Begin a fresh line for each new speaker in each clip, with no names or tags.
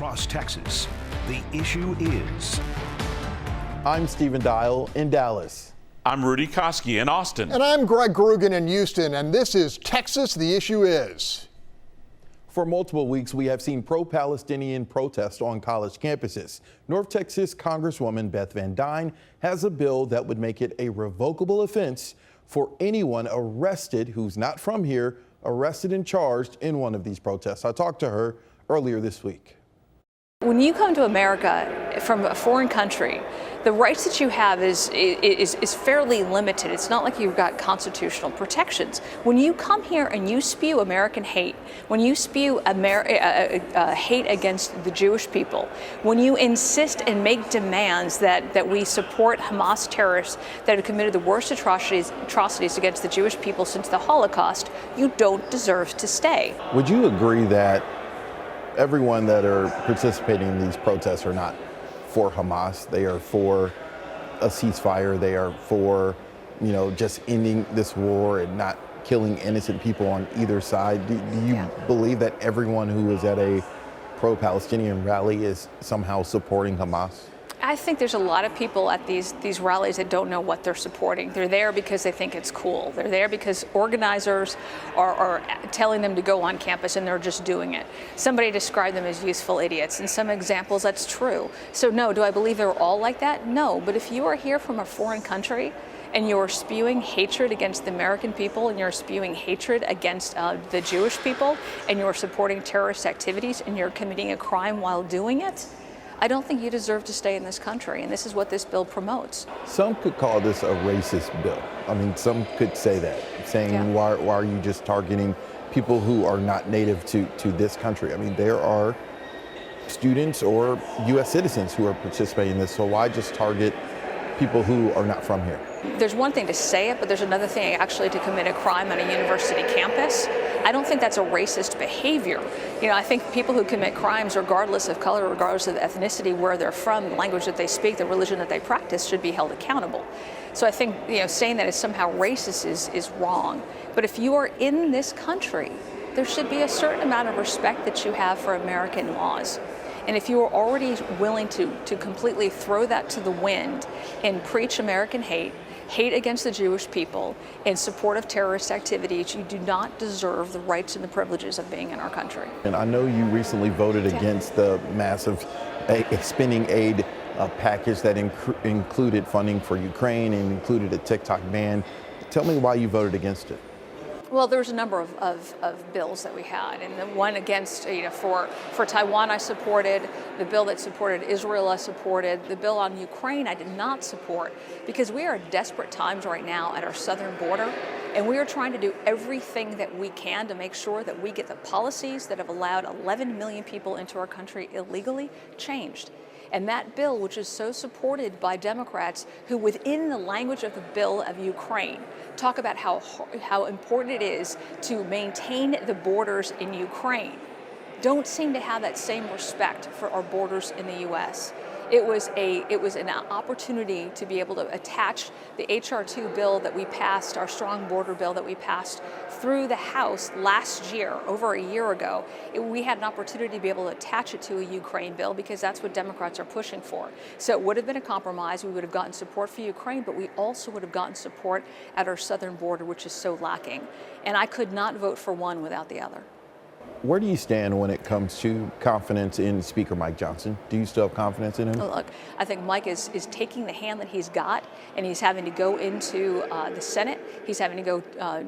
across Texas. The issue is.
I'm Stephen Dial in Dallas.
I'm Rudy Koski in Austin.
And I'm Greg Grugan in Houston, and this is Texas, the issue is.
For multiple weeks, we have seen pro-Palestinian protests on college campuses. North Texas Congresswoman Beth Van Duyne has a bill that would make it a revocable offense for anyone arrested who's not from here, arrested and charged in one of these protests. I talked to her earlier this week.
When you come to America from a foreign country, the rights that you have is fairly limited. It's not like you've got constitutional protections. When you come here and you spew American hate, when you spew hate against the Jewish people, when you insist and make demands that we support Hamas terrorists that have committed the worst atrocities against the Jewish people since the Holocaust, you don't deserve to stay.
Would you agree that everyone that are participating in these protests are not for Hamas? They are for a ceasefire. They are for, just ending this war and not killing innocent people on either side. Do you believe that everyone who is at a pro-Palestinian rally is somehow supporting Hamas?
I think there's a lot of people at these rallies that don't know what they're supporting. They're there because they think it's cool. They're there because organizers are telling them to go on campus and they're just doing it. Somebody described them as useful idiots. In some examples, that's true. So no, do I believe they're all like that? No, but if you are here from a foreign country and you're spewing hatred against the American people and you're spewing hatred against the Jewish people and you're supporting terrorist activities and you're committing a crime while doing it, I don't think you deserve to stay in this country, and this is what this bill promotes.
Some could call this a racist bill. I mean, some could say that, saying why are you just targeting people who are not native to this country? I mean, there are students or U.S. citizens who are participating in this, so why just target people who are not from here?
There's one thing to say it, but there's another thing actually to commit a crime on a university campus. I don't think that's a racist behavior. I think people who commit crimes regardless of color, regardless of ethnicity, where they're from, the language that they speak, the religion that they practice should be held accountable. So I think, saying that it's somehow racist is wrong. But if you are in this country, there should be a certain amount of respect that you have for American laws. And if you are already willing to completely throw that to the wind and preach American hate against the Jewish people, in support of terrorist activities, you do not deserve the rights and the privileges of being in our country.
And I know you recently voted against the massive spending aid package that included funding for Ukraine and included a TikTok ban. Tell me why you voted against it.
Well, there's a number of bills that we had, and the one against, for Taiwan I supported, the bill that supported Israel I supported, the bill on Ukraine I did not support, because we are at desperate times right now at our southern border, and we are trying to do everything that we can to make sure that we get the policies that have allowed 11 million people into our country illegally changed. And that bill, which is so supported by Democrats who, within the language of the bill of Ukraine, talk about how important it is to maintain the borders in Ukraine, don't seem to have that same respect for our borders in the U.S. It was an opportunity to be able to attach the H.R. 2 bill that we passed, our strong border bill that we passed through the House last year, over a year ago. We had an opportunity to be able to attach it to a Ukraine bill because that's what Democrats are pushing for. So it would have been a compromise. We would have gotten support for Ukraine, but we also would have gotten support at our southern border, which is so lacking. And I could not vote for one without the other.
Where do you stand when it comes to confidence in Speaker Mike Johnson? Do you still have confidence in him?
Look, I think Mike is taking the hand that he's got, and he's having to go into the Senate. He's having to go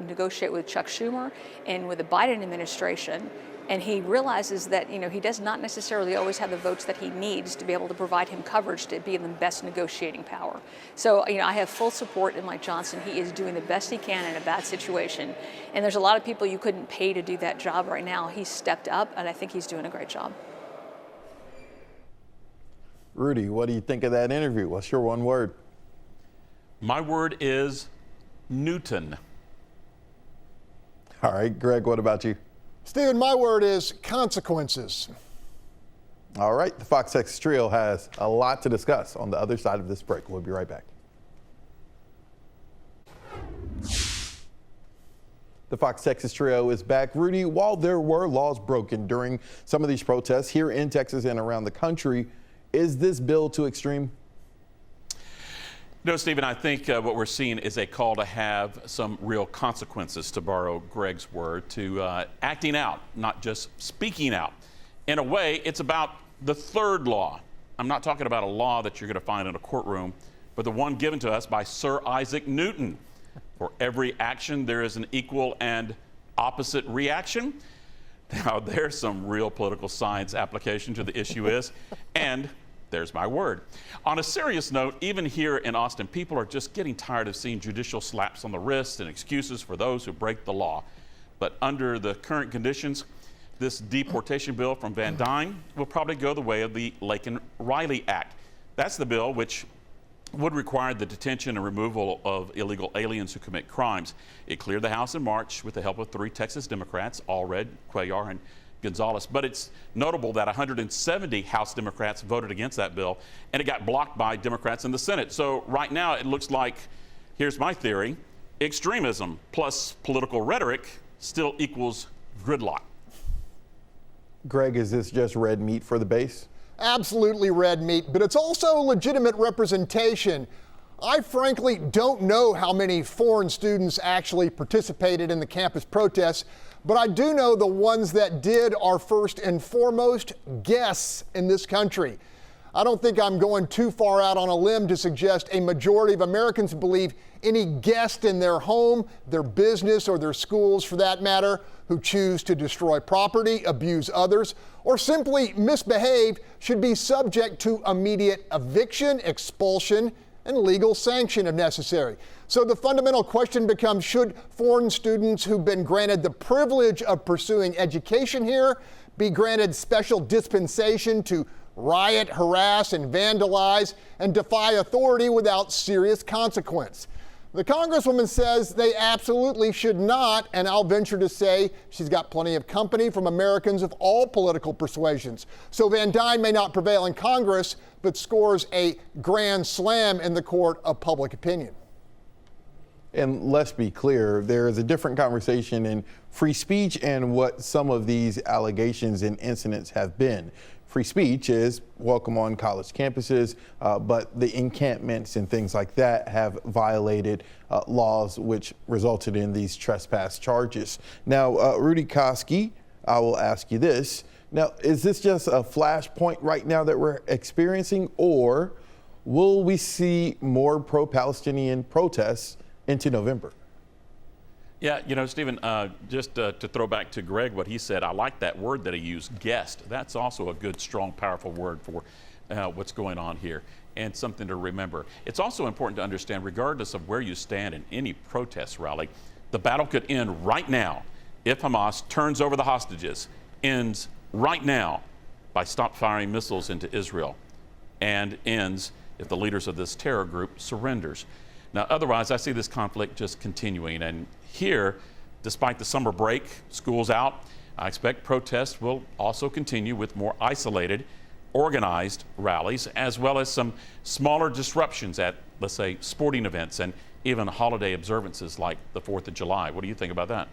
negotiate with Chuck Schumer and with the Biden administration. And he realizes that, he does not necessarily always have the votes that he needs to be able to provide him coverage to be in the best negotiating power. So, I have full support in Mike Johnson. He is doing the best he can in a bad situation. And there's a lot of people you couldn't pay to do that job right now. He's stepped up, and I think he's doing a great job.
Rudy, what do you think of that interview? What's your one word?
My word is Newton.
All right, Greg, what about you?
Stephen, my word is consequences.
All right, the Fox Texas Trio has a lot to discuss on the other side of this break. We'll be right back. The Fox Texas Trio is back. Rudy, while there were laws broken during some of these protests here in Texas and around the country, is this bill too extreme?
No, Stephen, I think what we're seeing is a call to have some real consequences, to borrow Greg's word, to acting out, not just speaking out. In a way, it's about the third law. I'm not talking about a law that you're going to find in a courtroom, but the one given to us by Sir Isaac Newton. For every action, there is an equal and opposite reaction. Now, there's some real political science application to the issue is, and there's my word. On a serious note, even here in Austin, people are just getting tired of seeing judicial slaps on the wrist and excuses for those who break the law. But under the current conditions, this deportation bill from Van Duyne will probably go the way of the Laken-Riley Act. That's the bill which would require the detention and removal of illegal aliens who commit crimes. It cleared the House in March with the help of 3 Texas Democrats, Allred, Cuellar, and Gonzalez. But it's notable that 170 House Democrats voted against that bill, and it got blocked by Democrats in the Senate. So right now it looks like, here's my theory, extremism plus political rhetoric still equals gridlock.
Greg, is this just red meat for the base?
Absolutely red meat, but it's also legitimate representation. I frankly don't know how many foreign students actually participated in the campus protests, but I do know the ones that did are first and foremost guests in this country. I don't think I'm going too far out on a limb to suggest a majority of Americans believe any guest in their home, their business, or their schools for that matter, who choose to destroy property, abuse others, or simply misbehave should be subject to immediate eviction, expulsion, and legal sanction if necessary. So the fundamental question becomes, should foreign students who've been granted the privilege of pursuing education here be granted special dispensation to riot, harass, and vandalize and defy authority without serious consequence? The Congresswoman says they absolutely should not, and I'll venture to say she's got plenty of company from Americans of all political persuasions. So Van Duyne may not prevail in Congress, but scores a grand slam in the court of public opinion.
And let's be clear, there is a different conversation in free speech and what some of these allegations and incidents have been. Free speech is welcome on college campuses, but the encampments and things like that have violated laws which resulted in these trespass charges. Now, Rudy Koski, I will ask you this. Now, is this just a flashpoint right now that we're experiencing, or will we see more pro-Palestinian protests into November?
Yeah, you know, Stephen, just to throw back to Greg, what he said, I like that word that he used, guest. That's also a good, strong, powerful word for what's going on here, and something to remember. It's also important to understand, regardless of where you stand in any protest rally, the battle could end right now if Hamas turns over the hostages, ends right now by stop firing missiles into Israel, and ends if the leaders of this terror group surrenders. Now, otherwise, I see this conflict just continuing. And here, despite the summer break, school's out, I expect protests will also continue with more isolated, organized rallies, as well as some smaller disruptions at, let's say, sporting events and even holiday observances like the 4th of July. What do you think about that?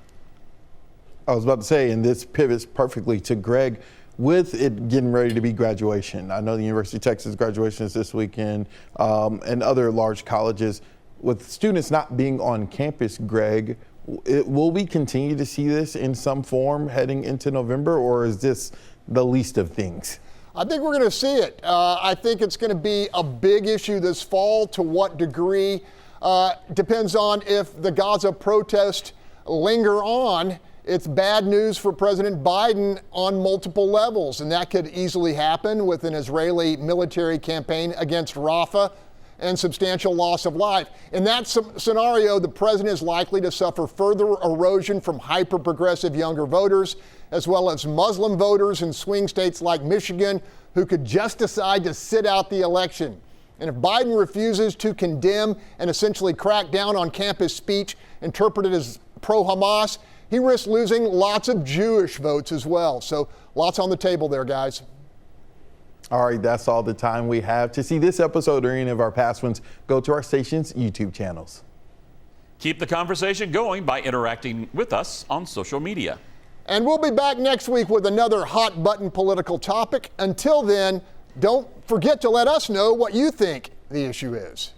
I was about to say, and this pivots perfectly to Greg, with it getting ready to be graduation. I know the University of Texas graduation is this weekend, and other large colleges. With students not being on campus, Greg, will we continue to see this in some form heading into November, or is this the least of things?
I think we're going to see it. I think it's going to be a big issue this fall. To what degree depends on if the Gaza protests linger on. It's bad news for President Biden on multiple levels, and that could easily happen with an Israeli military campaign against Rafah and substantial loss of life. In that scenario, the president is likely to suffer further erosion from hyper-progressive younger voters, as well as Muslim voters in swing states like Michigan, who could just decide to sit out the election. And if Biden refuses to condemn and essentially crack down on campus speech interpreted as pro-Hamas, he risks losing lots of Jewish votes as well. So lots on the table there, guys.
All right, that's all the time we have. To see this episode or any of our past ones, go to our station's YouTube channels.
Keep the conversation going by interacting with us on social media.
And we'll be back next week with another hot button political topic. Until then, don't forget to let us know what you think the issue is.